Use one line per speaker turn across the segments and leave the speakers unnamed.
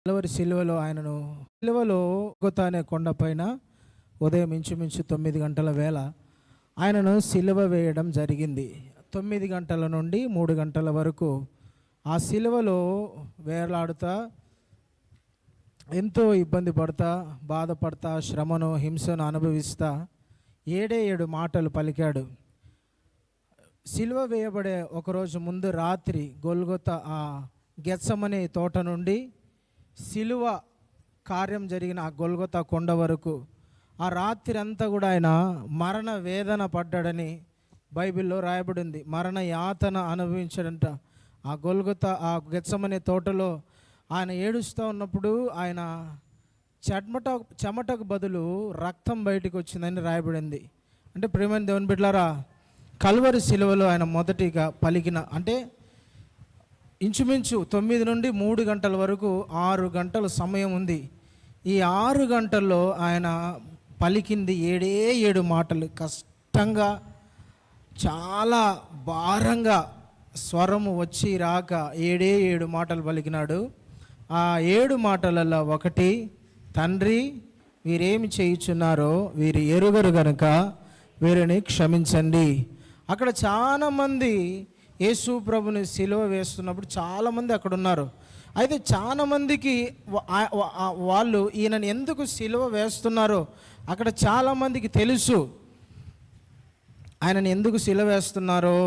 Calvary సిలువలో ఆయనను గొల్గొతా అనే కొండపైన ఉదయం ఇంచుమించు 9 గంటల వేళ ఆయనను సిలువ వేయడం జరిగింది. 9 గంటల నుండి 3 గంటల వరకు ఆ సిలువలో వేలాడుతా ఎంతో ఇబ్బంది పడతా, బాధపడతా, శ్రమను హింసను అనుభవిస్తా 7 మాటలు పలికాడు. సిలువ వేయబడే ఒకరోజు ముందు రాత్రి గొల్గొతా ఆ గెత్సెమనే తోట నుండి సిలువ కార్యం జరిగిన ఆ గొల్గొతా కొండ వరకు ఆ రాత్రి అంతా కూడా ఆయన మరణ వేదన పడ్డాడని బైబిల్లో రాయబడింది. మరణ యాతన అనుభవించాడంట. ఆ గొల్గొతా ఆ గెత్సెమనే తోటలో ఆయన ఏడుస్తూ ఉన్నప్పుడు ఆయన చెమటకు బదులు రక్తం బయటకు వచ్చిందని రాయబడింది. అంటే ప్రియమైన దేవుని బిడ్డలారా, కల్వరి సిలువలో ఆయన మొదటిగా పలికిన అంటే ఇంచుమించు 9 నుండి 3 గంటల వరకు 6 గంటల సమయం ఉంది. ఈ 6 గంటల్లో ఆయన పలికింది 7 మాటలు. కష్టంగా, చాలా భారంగా, స్వరము వచ్చి రాక 7 మాటలు పలికినాడు. ఆ 7 మాటలలో ఒకటి, తండ్రి వీరేమి చేయుచున్నారో వీరు ఎరుగరు గనుక వీరిని క్షమించండి. అక్కడ చాలామంది యేసు ప్రభుని సిలువ వేస్తున్నప్పుడు చాలామంది అక్కడ ఉన్నారు. అయితే చాలామందికి వాళ్ళు ఈయనని ఎందుకు సిలువ వేస్తున్నారో అక్కడ చాలామందికి తెలుసు. ఆయనని ఎందుకు సిలువ వేస్తున్నారో,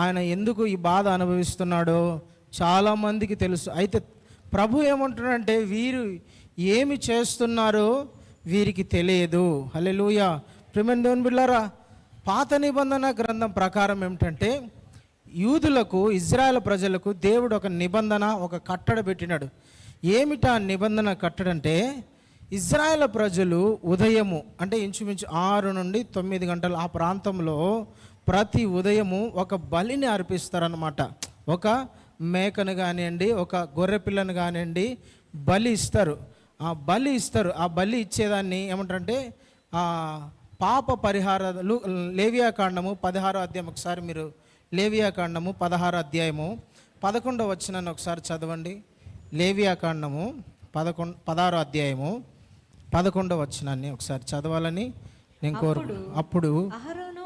ఆయన ఎందుకు ఈ బాధ అనుభవిస్తున్నాడో చాలామందికి తెలుసు. అయితే ప్రభు ఏమంటున్నాడంటే వీరు ఏమి చేస్తున్నారో వీరికి తెలియదు. హల్లెలూయా. ప్రియమైన దేవుని బిడ్డలారా, పాత నిబంధన గ్రంథం ప్రకారం ఏమిటంటే యూదులకు, ఇజ్రాయెల్ ప్రజలకు దేవుడు ఒక నిబంధన, ఒక కట్టడ పెట్టినాడు. ఏమిటా నిబంధన కట్టడంటే ఇజ్రాయెల్ ప్రజలు ఉదయము అంటే ఇంచుమించు 6 నుండి 9 గంటలు ఆ ప్రాంతంలో ప్రతి ఉదయము ఒక బలిని అర్పిస్తారనమాట. ఒక మేకను కానివ్వండి, ఒక గొర్రె పిల్లను కానివ్వండి బలి ఇస్తారు. ఆ బలి ఇచ్చేదాన్ని ఏమంటారంటే పాప పరిహారాలు. లేవియాకాండము 16వ అధ్యాయం ఒకసారి మీరు లేవియాకాండము 16వ అధ్యాయము 11వ వచనాన్ని ఒకసారి చదవండి. లేవియాకాండము 16వ అధ్యాయము 11వ వచనాన్ని ఒకసారి చదవాలని నేను కోరు. అప్పుడు
అహరోను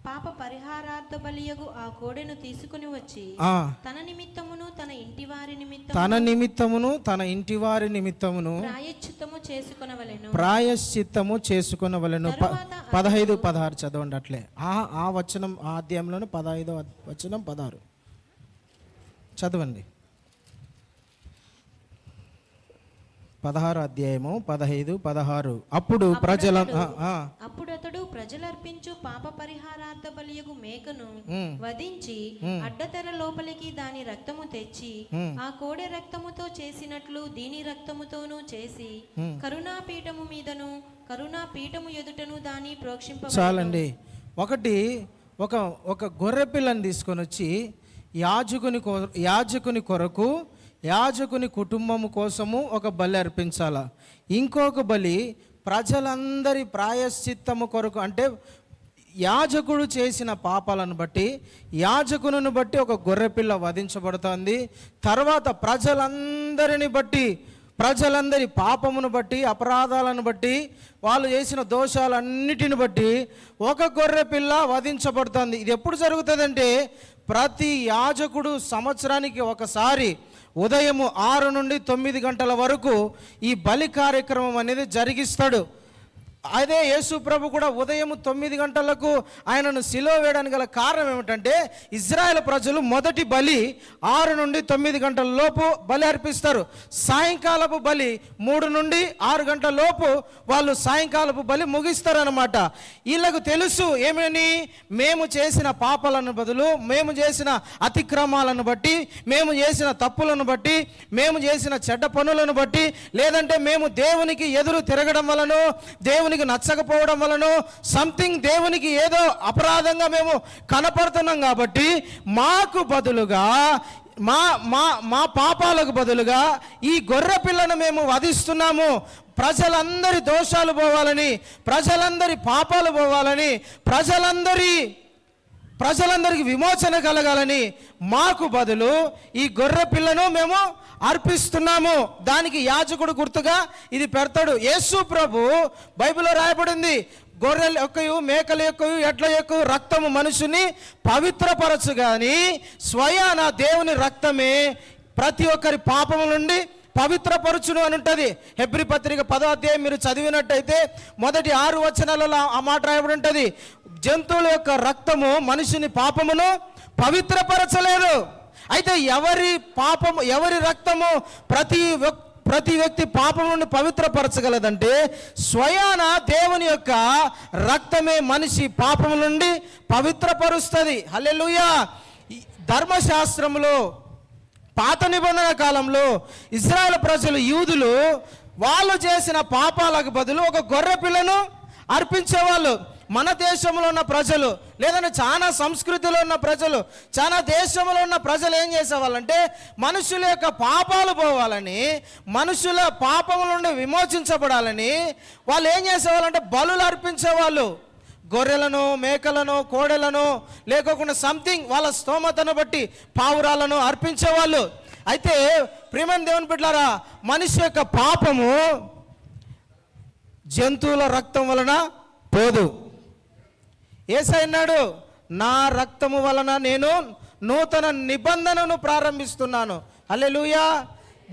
పాప పరిహారార్థ బలియగు ఆ కోడెను తీసుకుని వచ్చి తన నిమిత్తమును తన ఇంటివారి నిమిత్తమును ప్రాయశ్చిత్తము చేసుకొనవలెను. 15, 16 చదవండి. అట్లే ఆ వచనం ఆ అధ్యాయంలోనే 15వ వచనం 16 చదవండి. 16వ అధ్యాయము 15, 16. అప్పుడు అతడు ప్రజలర్పించు పాప పరిహారార్థ బలియగు మేకను వధించి అడ్డతెర లోపలికి దాని రక్తము తెచ్చి ఆ కోడె రక్తముతో చేసినట్లు దీని రక్తముతోనూ చేసి కరుణాపీఠము మీదను కరుణాపీఠము ఎదుటను దాని ప్రోక్షింప.
చాలండి. ఒక గొర్రె పిల్లని తీసుకొని వచ్చి యాజకుని కొరకు, యాజకుని కుటుంబము కోసము ఒక బలి అర్పించాల. ఇంకొక బలి ప్రజలందరి ప్రాయశ్చిత్తము కొరకు, అంటే యాజకుడు చేసిన పాపాలను బట్టి, యాజకుని బట్టి ఒక గొర్రెపిల్ల వధించబడుతుంది. తర్వాత ప్రజలందరి పాపమును బట్టి, అపరాధాలను బట్టి, వాళ్ళు చేసిన దోషాలన్నిటిని బట్టి ఒక గొర్రెపిల్ల వధించబడుతుంది. ఇది ఎప్పుడు జరుగుతుందంటే ప్రతి యాజకుడు సంవత్సరానికి ఒకసారి ఉదయము 6 నుండి 9 గంటల వరకు ఈ బలి కార్యక్రమం అనేది జరిగిస్తాడు. అదే యేసు ప్రభు కూడా ఉదయం 9 గంటలకు ఆయనను సిలువ వేయడానికి గల కారణం ఏమిటంటే ఇజ్రాయెల్ ప్రజలు మొదటి బలి 6 నుండి 9 గంటల లోపు బలి అర్పిస్తారు. సాయంకాలపు బలి 3 నుండి 6 గంటల లోపు వాళ్ళు సాయంకాలపు బలి ముగిస్తారనమాట. వీళ్ళకు తెలుసు ఏమని, మేము చేసిన పాపాలను బదులు, మేము చేసిన అతిక్రమాలను బట్టి, మేము చేసిన తప్పులను బట్టి, మేము చేసిన చెడ్డ పనులను బట్టి, లేదంటే మేము దేవునికి ఎదురు తిరగడం వలన, దేవునికి నచ్చకపోవడం వలన, సంథింగ్ దేవునికి ఏదో అపరాధంగా మేము కనపడుతున్నాం కాబట్టి మాకు బదులుగా మా పాపాలకు బదులుగా ఈ గొర్రె పిల్లను మేము వధిస్తున్నాము. ప్రజలందరి దోషాలు పోవాలని, ప్రజలందరి పాపాలు పోవాలని, ప్రజలందరి ప్రజలందరికీ విమోచన కలగాలని మాకు బదులు ఈ గొర్రె పిల్లను మేము అర్పిస్తున్నాము. దానికి యాజకుడు గుర్తుగా ఇది పెడతాడు. యేసు ప్రభు బైబిల్లో రాయబడింది, గొర్రెల యొక్కయు మేకల యొక్కయు ఎడ్ల యొక్కయు రక్తము మనుషుని పవిత్రపరచు గాని స్వయాన దేవుని రక్తమే ప్రతి ఒక్కరి పాపము నుండి పవిత్రపరచును అని ఉంటుంది. హెబ్రీ పత్రిక 10వ అధ్యాయం మీరు చదివినట్టయితే మొదటి 6 వచనాలలో ఆ మాట రాయబడి ఉంటుంది. జంతువుల యొక్క రక్తము మనిషిని పాపమును పవిత్రపరచలేదు. అయితే ఎవరి రక్తము ప్రతి వ్యక్తి పాపం నుండి పవిత్రపరచగలదంటే స్వయాన దేవుని యొక్క రక్తమే మనిషి పాపం నుండి పవిత్రపరుస్తుంది. హల్లెలూయా. ధర్మశాస్త్రంలో పాత నిబంధన కాలంలో ఇశ్రాయేలు ప్రజలు, యూదులు, వాళ్ళు చేసిన పాపాలకు బదులు ఒక గొర్రె పిల్లను అర్పించేవాళ్ళు. మన దేశంలో ఉన్న ప్రజలు, లేదంటే చాలా సంస్కృతిలో ఉన్న ప్రజలు, చాలా దేశంలో ఉన్న ప్రజలు ఏం చేసేవాళ్ళంటే మనుషుల యొక్క పాపాలు పోవాలని, మనుషుల పాపముల నుండి విమోచించబడాలని వాళ్ళు ఏం చేసేవాళ్ళంటే బలులు అర్పించేవాళ్ళు. గొర్రెలను, మేకలను, కోడెలను, లేకోకుండా సంథింగ్ వాళ్ళ స్తోమతను బట్టి పావురాలను అర్పించేవాళ్ళు. అయితే ప్రియమైన దేవుని బిడ్డలారా, మనిషి యొక్క పాపము జంతువుల రక్తం వలన పోదు. యేసయ్య అన్నాడు, నా రక్తము వలన నేను నూతన నిబంధనను ప్రారంభిస్తున్నాను. హల్లెలూయా.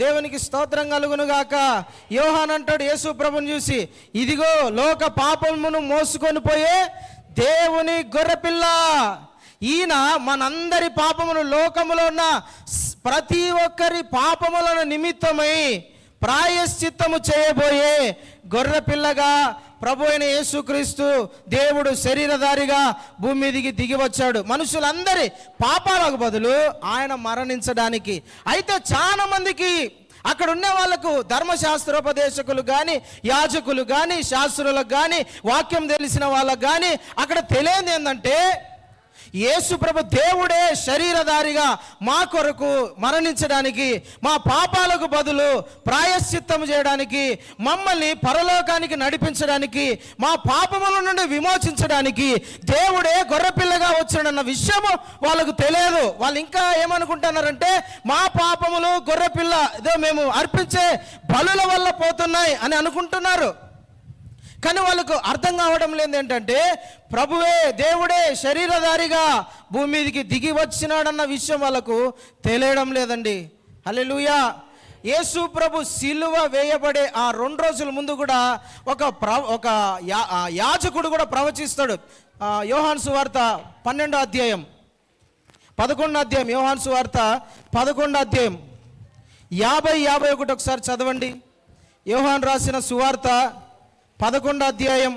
దేవునికి స్తోత్రం కలుగును గాక. యోహాన్ అంటాడు యేసు ప్రభుని చూసి, ఇదిగో లోక పాపమును మోసుకొని పోయే దేవుని గొర్రెపిల్ల. ఈయన మనందరి పాపమును, లోకములో ఉన్న ప్రతి ఒక్కరి పాపములను నిమిత్తమై ప్రాయశ్చిత్తము చేయబోయే గొర్రెపిల్లగా ప్రభు అయిన యేసుక్రీస్తు దేవుడు శరీరధారిగా భూమి మీదికి దిగి వచ్చాడు మనుషులందరి పాపాలకు బదులు ఆయన మరణించడానికి. అయితే చాలా మందికి అక్కడ ఉన్న వాళ్ళకు, ధర్మశాస్త్రోపదేశకులు కానీ, యాజకులు కానీ, శాస్త్రులకు కానీ, వాక్యం తెలిసిన వాళ్ళకు కానీ అక్కడ తెలియదు ఏంటంటే యేసు ప్రభు దేవుడే శరీరధారిగా మా కొరకు మరణించడానికి, మా పాపాలకు బదులు ప్రాయశ్చిత్తం చేయడానికి, మమ్మల్ని పరలోకానికి నడిపించడానికి, మా పాపముల నుండి విమోచించడానికి దేవుడే గొర్రెపిల్లగా వచ్చాడన్న విషయము వాళ్ళకు తెలియదు. వాళ్ళు ఇంకా ఏమనుకుంటున్నారంటే మా పాపములు గొర్రెపిల్ల ఏదో మేము అర్పించే బలుల వల్ల పోతున్నాయి అని అనుకుంటున్నారు. కానీ వాళ్ళకు అర్థం కావడం లేదు ఏంటంటే ప్రభువే, దేవుడే శరీరధారిగా భూమి మీదకి దిగి వచ్చినాడన్న విషయం వాళ్ళకు తెలియడం లేదండి. హల్లెలూయా. యేసు ప్రభు సిలువ వేయబడే ఆ 2 రోజుల ముందు కూడా ఒక యాజకుడు కూడా ప్రవచిస్తాడు. యోహాను సువార్త 12వ అధ్యాయం 11వ అధ్యాయం, యోహాను సువార్త 11వ అధ్యాయం 50-51 ఒకసారి చదవండి. యోహాను రాసిన సువార్త 11వ అధ్యాయం.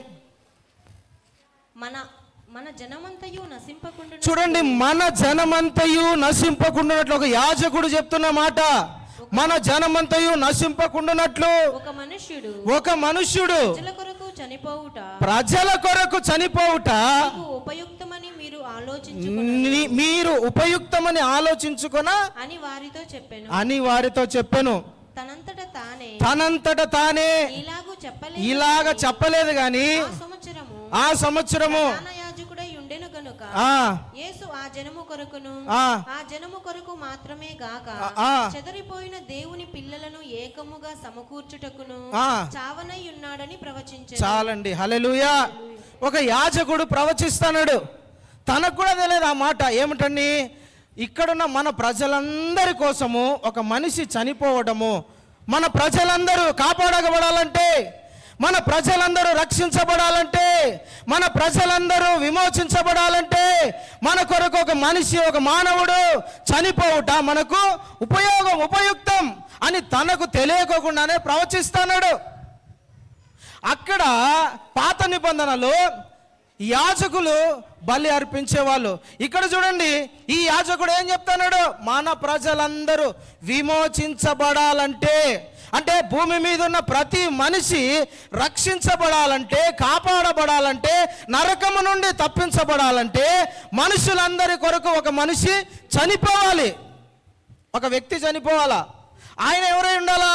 మన జనమంతయు నశింపకుండా,
చూడండి, మన జనమంతయు నశింపకుండానట్లు ఒక యాజకుడు చెప్తున్న మాట. మన జనమంతయు నశింపకుండానట్లు ఒక మనుష్యుడు ప్రజల కొరకు చనిపోవుట మీరు ఉపయుక్తమని ఆలోచించుకొన అని వారితో చెప్పెను. తనంతట తానే ఇలాగ చెప్పలేదు గాని ఆ సంవత్సరము
యేసు ఆ జనము కొరకు మాత్రమే గాక చెదరిపోయిన దేవుని పిల్లలను ఏకముగా సమకూర్చుటకును చావనై ఉన్నాడని ప్రవచించాడు.
చాలండి. హల్లెలూయా. ఒక యాజకుడు ప్రవచిస్తున్నాడు. తనకు కూడా తెలియదు ఆ మాట ఏమిటండి, ఇక్కడున్న మన ప్రజలందరి కోసము ఒక మనిషి చనిపోవడము, మన ప్రజలందరూ కాపాడబడాలంటే, మన ప్రజలందరూ రక్షించబడాలంటే, మన ప్రజలందరూ విమోచించబడాలంటే మన కొరకు ఒక మనిషి, ఒక మానవుడు చనిపోవుట మనకు ఉపయుక్తం అని తనకు తెలియకోకుండానే ప్రవచిస్తున్నాడు. అక్కడ పాత నిబంధనలో యాజకులు బలి అర్పించేవాళ్ళు. ఇక్కడ చూడండి, ఈ యాజకుడు ఏం చెప్తున్నాడు, మన ప్రజలందరూ విమోచించబడాలంటే, అంటే భూమి మీద ఉన్న ప్రతి మనిషి రక్షించబడాలంటే, కాపాడబడాలంటే, నరకము నుండి తప్పించబడాలంటే మనుషులందరి కొరకు ఒక మనిషి చనిపోవాలి, ఒక వ్యక్తి చనిపోవాలా. ఆయన ఎవరై ఉండాలా?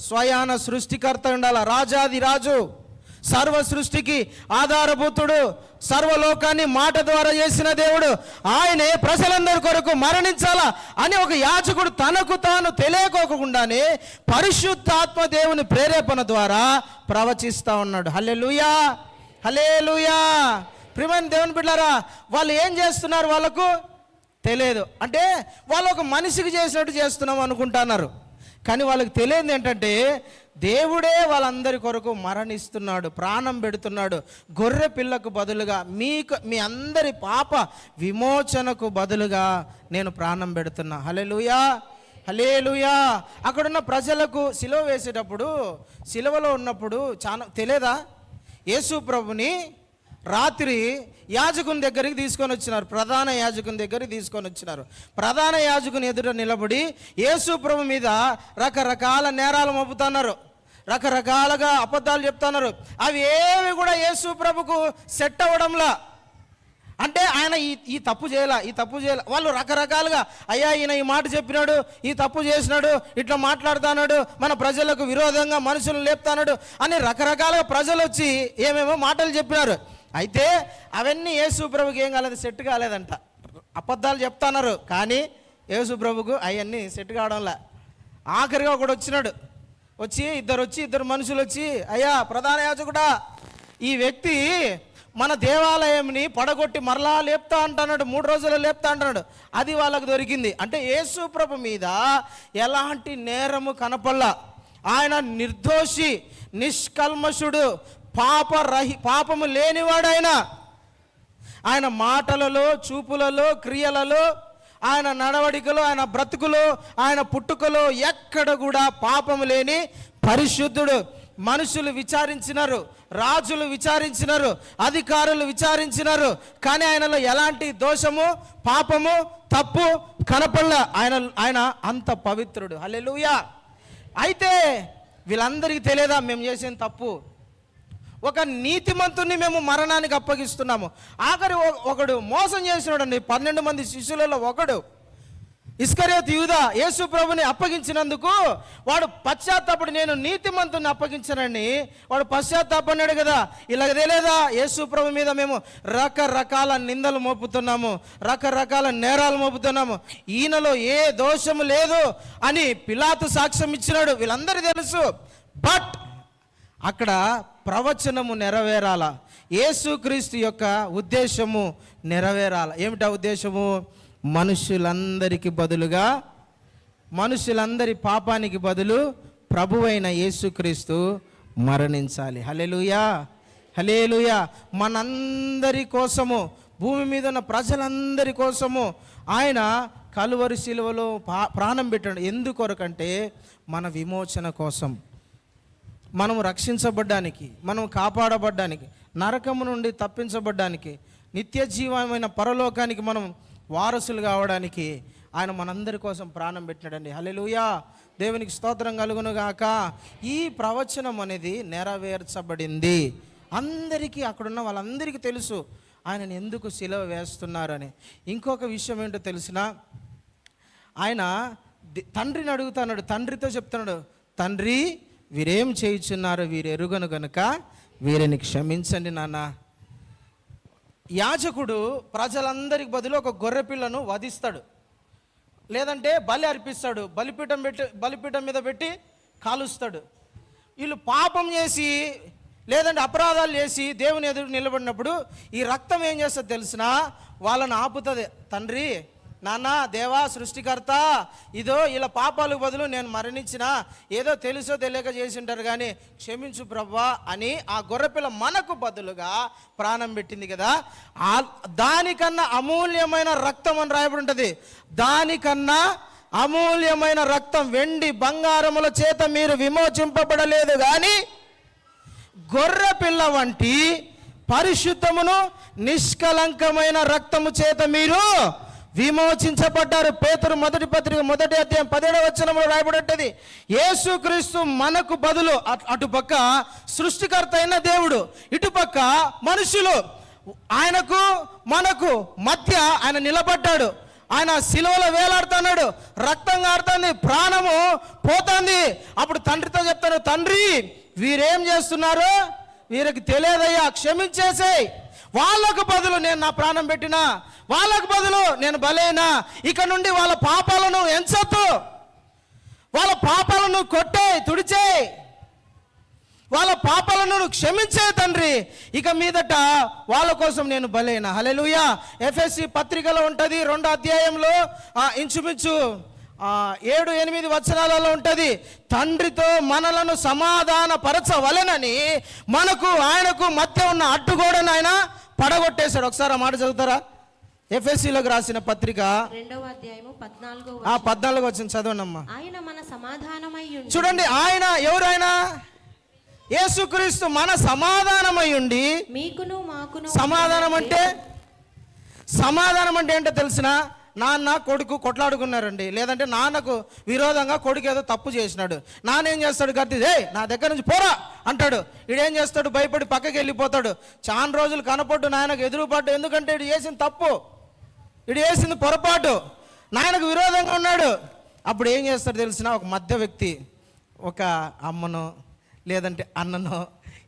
స్వయాన సృష్టికర్త ఉండాలా, రాజాది రాజు, సర్వ సృష్టికి ఆధారభూతుడు, సర్వలోకాన్ని మాట ద్వారా చేసిన దేవుడు, ఆయనే ప్రజలందరి కొరకు మరణించాలా అని ఒక యాజకుడు తనకు తాను తెలియకోకుండానే పరిశుద్ధాత్మ దేవుని ప్రేరేపణ ద్వారా ప్రవచిస్తూ ఉన్నాడు. హల్లెలూయా, హల్లెలూయా. ప్రియమైన దేవుని బిడ్డలారా, వాళ్ళు ఏం చేస్తున్నారు వాళ్ళకు తెలియదు. అంటే వాళ్ళు ఒక మనిషికి చేసినట్టు చేస్తున్నాం అనుకుంటున్నారు. కానీ వాళ్ళకి తెలియదు ఏంటంటే దేవుడే వాళ్ళందరి కొరకు మరణిస్తున్నాడు, ప్రాణం పెడుతున్నాడు. గొర్రె పిల్లకు బదులుగా మీ అందరి పాప విమోచనకు బదులుగా నేను ప్రాణం పెడుతున్నా. హల్లెలూయా, హల్లెలూయా. అక్కడున్న ప్రజలకు సిలువ వేసేటప్పుడు, సిలువలో ఉన్నప్పుడు చాలా తెలియదా, యేసు ప్రభుని రాత్రి యాజకుని దగ్గరికి తీసుకొని వచ్చినారు, ప్రధాన యాజకుని దగ్గరికి తీసుకొని వచ్చినారు. ప్రధాన యాజకుని ఎదుట నిలబడి యేసు ప్రభు మీద రకరకాల నేరాలు మోపుతున్నారు, రకరకాలుగా అబద్ధాలు చెప్తున్నారు. అవి ఏవి కూడా యేసు ప్రభుకు సెట్ అవ్వడంలా. అంటే ఆయన ఈ తప్పు చేయాల, ఈ తప్పు చేయాల. వాళ్ళు రకరకాలుగా, అయ్యా ఈయన ఈ మాట చెప్పినాడు, ఈ తప్పు చేసినాడు, ఇట్లా మాట్లాడుతున్నాడు, మన ప్రజలకు విరోధంగా మనుషులను లేపుతాడు అని రకరకాలుగా ప్రజలు వచ్చి ఏమేమో మాటలు చెప్పినారు. అయితే అవన్నీ యేసు ప్రభుకి ఏం కాలేదు, సెట్ కాలేదంట. అబద్ధాలు చెప్తున్నారు కానీ యేసు ప్రభుకు అవన్నీ సెట్ కావడంలా. ఆఖరిగా ఒకడు వచ్చినాడు, ఇద్దరు మనుషులు వచ్చి, అయ్యా ప్రధాన యాజకుడా, ఈ వ్యక్తి మన దేవాలయంని పడగొట్టి మరలా లేపుతా అంటున్నాడు, 3 రోజులు లేపుతా అంటున్నాడు. అది వాళ్ళకు దొరికింది. అంటే యేసు ప్రభు మీద ఎలాంటి నేరము కనపల్లా. ఆయన నిర్దోషి, నిష్కల్మషుడు, పాపము లేనివాడైన. ఆయన మాటలలో, చూపులలో, క్రియలలో, ఆయన నడవడికలో, ఆయన బ్రతుకులో, ఆయన పుట్టుకలో ఎక్కడ కూడా పాపము లేని పరిశుద్ధుడు. మనుషులు విచారించినారు, రాజులు విచారించినారు, అధికారులు విచారించినారు, కానీ ఆయనలో ఎలాంటి దోషము, పాపము, తప్పు కనపడలే. ఆయన అంత పవిత్రుడు. హల్లెలూయా. అయితే వీళ్ళందరికీ తెలియదా మేము చేసిన తప్పు? ఒక నీతిమంతుని మేము మరణానికి అప్పగిస్తున్నాము. ఆఖరి ఒకడు మోసం చేసినాడు అండి. 12 మంది శిష్యులలో ఒకడు ఇస్కరియోతు యూదా యేసు ప్రభుని అప్పగించినందుకు వాడు పశ్చాత్తాపడి, నేను నీతిమంతుని అప్పగించనని వాడు పశ్చాత్తాపడినాడు కదా. ఇలాగ తెలియదా, యేసు ప్రభు మీద మేము రకరకాల నిందలు మోపుతున్నాము, రకరకాల నేరాలు మోపుతున్నాము, ఈయనలో ఏ దోషము లేదు అని పిలాతు సాక్ష్యం ఇచ్చినాడు. వీళ్ళందరికీ తెలుసు. బట్ అక్కడ ప్రవచనము నెరవేరాల, యేసుక్రీస్తు యొక్క ఉద్దేశము నెరవేరాల. ఏమిటా ఉద్దేశము? మనుషులందరికి బదులుగా, మనుషులందరి పాపానికి బదులు ప్రభువైన యేసుక్రీస్తు మరణించాలి. హల్లెలూయా, హల్లెలూయా. మనందరి కోసము, భూమి మీద ఉన్న ప్రజలందరి కోసము ఆయన కలువరి శిలువలో ప్రాణం పెట్టాడు. ఎందుకొరకంటే మన విమోచన కోసం, మనం రక్షించబడ్డానికి, మనం కాపాడబడ్డానికి, నరకము నుండి తప్పించబడ్డానికి, నిత్య జీవమైన పరలోకానికి మనం వారసులు కావడానికి ఆయన మనందరి కోసం ప్రాణం పెట్టినాడండి. హల్లెలూయా, దేవునికి స్తోత్రం కలుగునుగాక. ఈ ప్రవచనం అనేది నెరవేర్చబడింది. అందరికీ, అక్కడున్న వాళ్ళందరికీ తెలుసు ఆయనను ఎందుకు సిలువ వేస్తున్నారని. ఇంకొక విషయం ఏంటో తెలిసిన, ఆయన తండ్రిని అడుగుతున్నాడు, తండ్రితో చెప్తున్నాడు, తండ్రి వీరేం చేయుచున్నారు, వీరు ఎరుగను గనుక వీరిని క్షమించండి నాన్న. యాజకుడు ప్రజలందరికి బదులు ఒక గొర్రెపిల్లను వధిస్తాడు, లేదంటే బలి అర్పిస్తాడు, బలిపీఠం మీద పెట్టి కాలుస్తాడు. వీళ్ళు పాపం చేసి లేదంటే అపరాధాలు చేసి దేవుని ఎదురు నిలబడినప్పుడు ఈ రక్తం ఏం చేస్తుంది తెలిసిన, వాళ్ళని ఆపుతుంది. తండ్రి, నాన్న, దేవా, సృష్టికర్త, ఇదో ఇలా పాపాలకు బదులు నేను మరణించిన, ఏదో తెలుసో తెలియక చేసి ఉంటారు కానీ క్షమించు ప్రభువా అని ఆ గొర్రెపిల్ల మనకు బదులుగా ప్రాణం పెట్టింది కదా. దానికన్నా అమూల్యమైన రక్తం అని రాయబడి ఉంటుంది. దానికన్నా అమూల్యమైన రక్తం, వెండి బంగారముల చేత మీరు విమోచింపబడలేదు కానీ గొర్రెపిల్ల వంటి పరిశుద్ధమును నిష్కలంకమైన రక్తము చేత మీరు విమోచించబడ్డారు. పేతురు మొదటి పత్రిక 1వ అధ్యాయం 17వ వచనంలో రాయబడి, యేసుక్రీస్తు మనకు బదులు, అటుపక్క సృష్టికర్త అయిన దేవుడు, ఇటుపక్క మనుషులు, ఆయనకు మనకు మధ్య ఆయన నిలబడ్డాడు. ఆయన సిలువలో వేలాడుతున్నాడు, రక్తం కారుతుంది, ప్రాణము పోతుంది. అప్పుడు తండ్రితో చెప్తాను, తండ్రి వీరేం చేస్తున్నారు, వీరికి తెలియదయ్యా, క్షమించేసేయ్. వాళ్ళకు బదులు నేను నా ప్రాణం పెట్టినా, వాళ్ళకు బదులు నేను బలైనా, ఇక నుండి వాళ్ళ పాపాలను ఎంచొద్దు, వాళ్ళ పాపాలను కొట్టే తుడిచే, వాళ్ళ పాపాలను క్షమించే తండ్రి, ఇక మీదట వాళ్ళ కోసం నేను బలైనా. హల్లెలూయా. ఎఫెసీ పత్రికలో ఉంటుంది 2వ అధ్యాయంలో ఇంచుమించు 7-8 వచనాలలో ఉంటుంది. తండ్రితో మనలను సమాధాన పరచవలెనని మనకు ఆయనకు మధ్య ఉన్న అడ్డుగోడను ఆయన పడగొట్టేశాడు. ఒకసారి ఆ మాట చదువుతారా? ఎఫెసీలోకి రాసిన పత్రిక
2వ అధ్యాయము
14వ వచనం చదవండి అమ్మా.
ఆయన మన సమాధానమై ఉండి.
చూడండి, ఆయన ఎవరు? ఆయన యేసుక్రీస్తు మన సమాధానమై ఉండి.
మీకును మాకును
సమాధానం అంటే ఏంటో తెలిసిన? నాన్న కొడుకు కొట్లాడుకున్నారండి, లేదంటే నాన్నకు విరోధంగా కొడుకు ఏదో తప్పు చేసినాడు. నాన్న ఏం చేస్తాడు? గట్టి నా దగ్గర నుంచి పోరా అంటాడు. ఈడేం చేస్తాడు? భయపడి పక్కకి వెళ్ళిపోతాడు. చాలా రోజులు కనపడ్డు నాయనకు ఎదురుపడ్డు. ఎందుకంటే ఇడు చేసిన తప్పు, ఇడు చేసింది పొరపాటు, నాయనకు విరోధంగా ఉన్నాడు. అప్పుడు ఏం చేస్తాడు తెలిసిన? ఒక మధ్య వ్యక్తి, ఒక అమ్మనో లేదంటే అన్ననో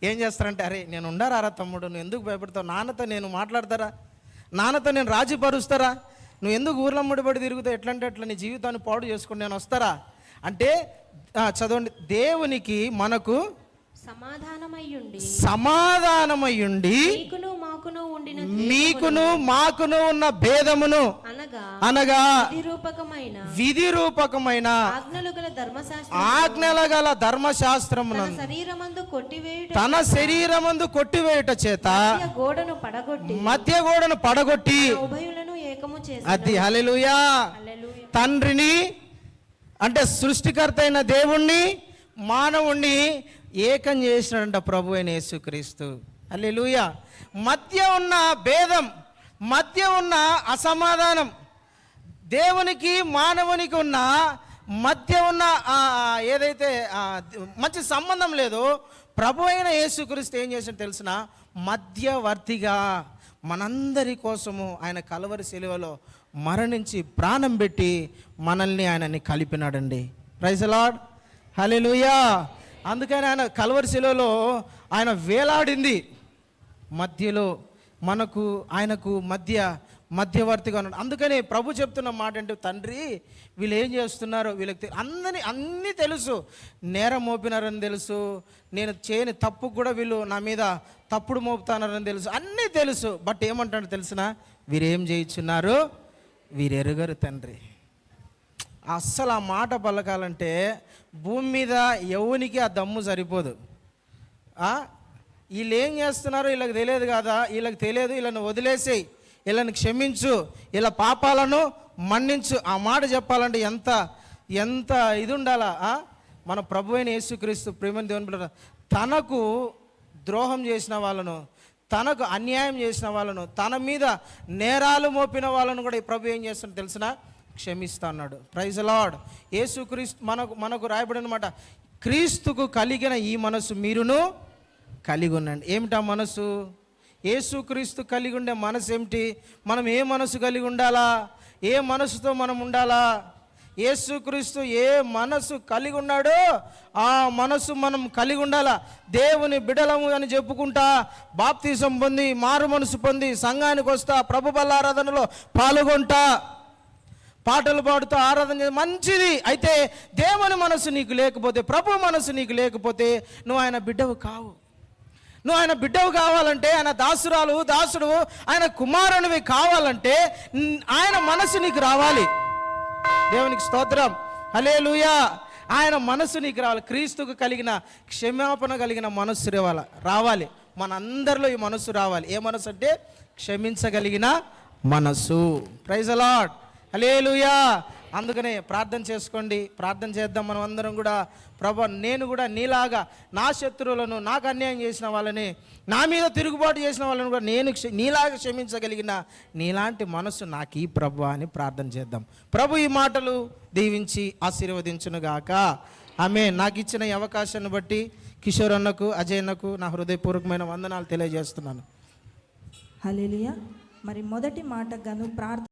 ఏం చేస్తారంటే, అరే నేను ఉండారా తమ్ముడు, నువ్వు ఎందుకు భయపడతావు? నాన్నతో నేను మాట్లాడతారా? నాన్నతో నేను రాజీ పరుస్తారా? నువ్వు ఎందుకు ఊర్లో ముడిపడి తిరుగుతావు? ఎట్లంటే అట్లా నీ జీవితాన్ని పాడు చేసుకుని నేను వస్తారా అంటే, చదవండి, దేవునికి మనకు సమాధానమయ్యుండి మీకును మాకును ఉన్న భేదమును అనగా విధి రూపకమైన ఆజ్ఞల గల ధర్మశాస్త్రమును తన శరీరమందు కొట్టివేయుట చేత మధ్య గోడను పడగొట్టి అది హల్లెలూయా తండ్రిని అంటే సృష్టికర్త అయిన దేవుణ్ణి మానవుణ్ణి ఏకం చేసినాడంట ప్రభు అయిన యేసుక్రీస్తు. హల్లెలూయా. మధ్య ఉన్న భేదం, మధ్య ఉన్న అసమాధానం, దేవునికి మానవునికి ఉన్న మధ్య ఉన్న ఏదైతే మంచి సంబంధం లేదో ప్రభు అయిన యేసుక్రీస్తు ఏం చేసినా తెలిసిన? మధ్యవర్తిగా మనందరి కోసము ఆయన కలవరి శిలువలో మరణించి ప్రాణం పెట్టి మనల్ని ఆయనని కలిపినాడండి. Praise the Lord. హల్లెలూయా. అందుకని ఆయన కలవరి శిలువలో ఆయన వేలాడింది మధ్యలో, మనకు ఆయనకు మధ్యవర్తిగా ఉన్నాడు. అందుకని ప్రభు చెప్తున్న మాట అంటే, తండ్రి వీళ్ళు ఏం చేస్తున్నారో వీళ్ళకి అన్నీ తెలుసు, నేరం మోపినారని తెలుసు, నేను చేయని తప్పు కూడా వీళ్ళు నా మీద తప్పుడు మోపుతున్నారని తెలుసు, అన్నీ తెలుసు. బట్ ఏమంటాడు తెలిసిన? వీరేం చేయించున్నారు వీరెరుగరు తండ్రి. అస్సలు ఆ మాట పలకాలంటే భూమి మీద ఎవనికి ఆ దమ్ము సరిపోదు. వీళ్ళు ఏం చేస్తున్నారో వీళ్ళకి తెలియదు కదా, వీళ్ళకి తెలియదు, వీళ్ళని వదిలేసేయి, వీళ్ళని క్షమించు, వీళ్ళ పాపాలను మన్నించు. ఆ మాట చెప్పాలంటే ఎంత ఎంత ఇది ఉండాలా? మన ప్రభు అయిన యేసుక్రీస్తు ప్రేమని దేవుని బిడ్డ తనకు ద్రోహం చేసిన వాళ్ళను, తనకు అన్యాయం చేసిన వాళ్ళను, తన మీద నేరాలు మోపిన వాళ్ళను కూడా ఈ ప్రభు ఏం చేస్తున్నాడు తెలిసిన? క్షమిస్తా అన్నాడు. Praise the Lord. యేసుక్రీస్తు మనకు రాయబడిన మాట, క్రీస్తుకు కలిగిన ఈ మనసు మీరును కలిగి ఉండండి. ఏమిటా మనసు? యేసుక్రీస్తు కలిగి ఉండే మనసు ఏమిటి? మనం ఏ మనసు కలిగి ఉండాలా? ఏ మనసుతో మనం ఉండాలా? యేసుక్రీస్తు ఏ మనసు కలిగి ఉన్నాడో ఆ మనసు మనం కలిగి ఉండాలా. దేవుని బిడలము అని చెప్పుకుంటా, బాప్తిజం పొంది, మారు మనసు పొంది, సంఘానికి వస్తా, ప్రభు బల్లారాధనలో పాల్గొంటా, పాటలు పాడుతూ ఆరాధన చేసి మంచిది. అయితే దేవుని మనసు నీకు లేకపోతే, ప్రభు మనసు నీకు లేకపోతే నువ్వు ఆయన బిడ్డవు కావు. నువ్వు ఆయన బిడ్డవు కావాలంటే, ఆయన దాసుడు ఆయన కుమారునివి కావాలంటే ఆయన మనసు నీకు రావాలి. దేవునికి స్తోత్రం. హల్లెలూయా. ఆయన మనసు నీకు రావాలి. క్రీస్తుకు కలిగిన క్షమాపణ కలిగిన మనస్సు రావాలి. మనందరిలో ఈ మనస్సు రావాలి. ఏ మనసు అంటే? క్షమించగలిగిన మనస్సు. Praise the Lord. హల్లెలూయా. అందుకనే ప్రార్థన చేసుకోండి, ప్రార్థన చేద్దాం మనం అందరం కూడా. ప్రభు, నేను కూడా నీలాగా నా శత్రువులను, నాకు అన్యాయం చేసిన వాళ్ళని, నా మీద తిరుగుబాటు చేసిన వాళ్ళని కూడా నేను నీలాగా క్షమించగలిగిన నీలాంటి మనసు నాకు ఈ ప్రభు అని ప్రార్థన చేద్దాం. ప్రభు ఈ మాటలు దీవించి ఆశీర్వదించునుగాక. ఆమేన్. నాకు ఇచ్చిన ఈ అవకాశాన్ని బట్టి కిషోర్ అన్నకు, అజయ్ అన్నకు నా హృదయపూర్వకమైన వందనాలు తెలియజేస్తున్నాను.
హల్లెలూయా. మరి మొదటి మాట గాను ప్రార్థన